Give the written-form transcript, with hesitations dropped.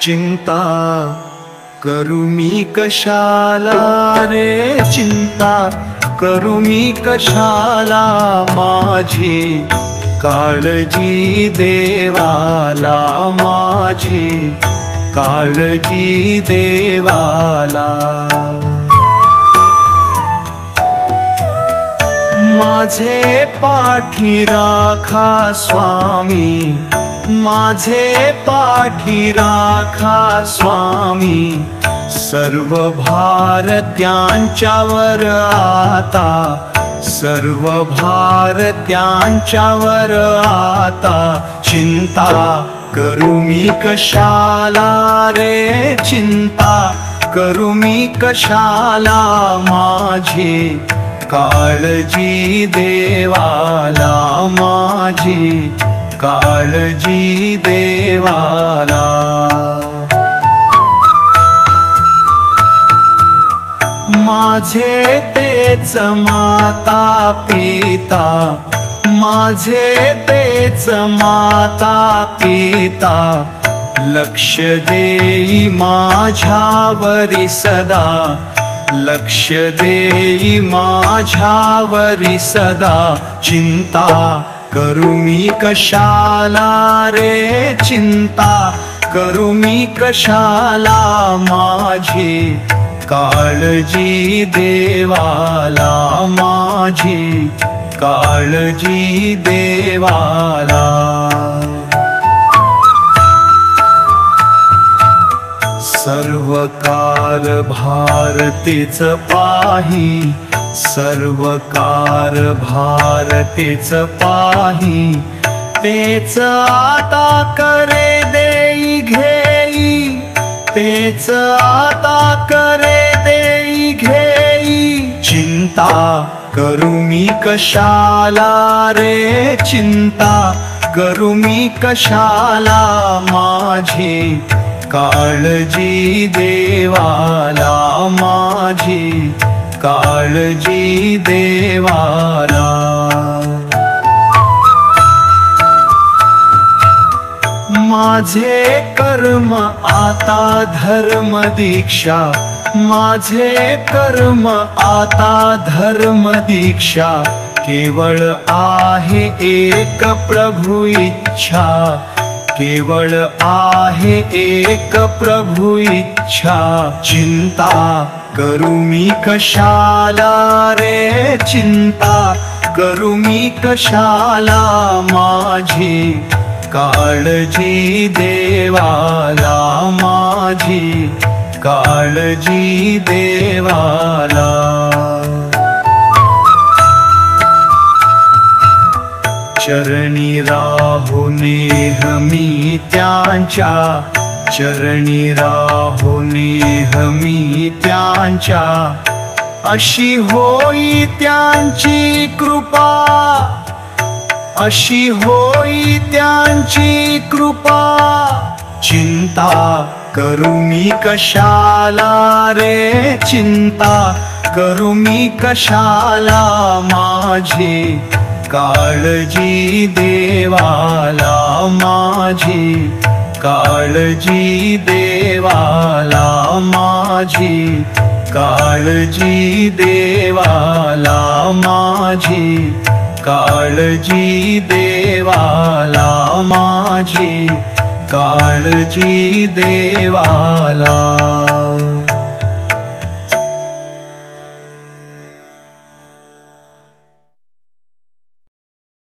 चिंता करू मी कशाला रे, चिंता करू मी कशाला, माझी काळजी देवाला, माझी काळजी देवाला. माझे पाठी राखा स्वामी, माझे पाठी राखा स्वामी, सर्व भार त्यांच्यावर आता, सर्व भार त्यांच्यावर आता. चिंता करू मी कशाला रे, चिंता करू मी कशाला, माझी काळजी देवाला, माझी काळजी देवाला. माझे तेच माता पिता, माझे तेच माता पिता, लक्ष देई माझ्यावरी सदा, लक्ष देई माझ्यावरी सदा. चिंता करू मी कशाला रे, चिंता करू मी कशाला, माझी काळजी देवाला, माझी काळजी देवाला. सर्व कारभार तेच पाही, सर्व कारभार तेच पाही, तेच आता करे देई घेई, तेच आता करे देई घेई. चिंता करू मी कशाला रे, चिंता करू मी कशाला, माझी काळजी देवाला, माझी काळजी देवाला. माझे कर्म आता धर्म दीक्षा, माझे कर्म आता धर्म दीक्षा, केवळ आहे एक प्रभु इच्छा, केवळ आहे एक प्रभु इच्छा. चिंता करू मी कशाला रे, चिंता करू मी कशाला, माझी काळजी देवाला, माझी काळजी देवाला. चरणी राहू नेहमी त्यांच्या, चरणी राहू नेहमी त्यांच्या, अशी होई त्यांची कृपा, अशी होई त्यांची कृपा. चिंता करू मी कशाला रे, चिंता करू मी कशाला, माझी काळजी देवाला, माझी काळजी देवाला, माझी काळजी देवाला, माझी काळजी देवाला, माझी काळजी देवाला.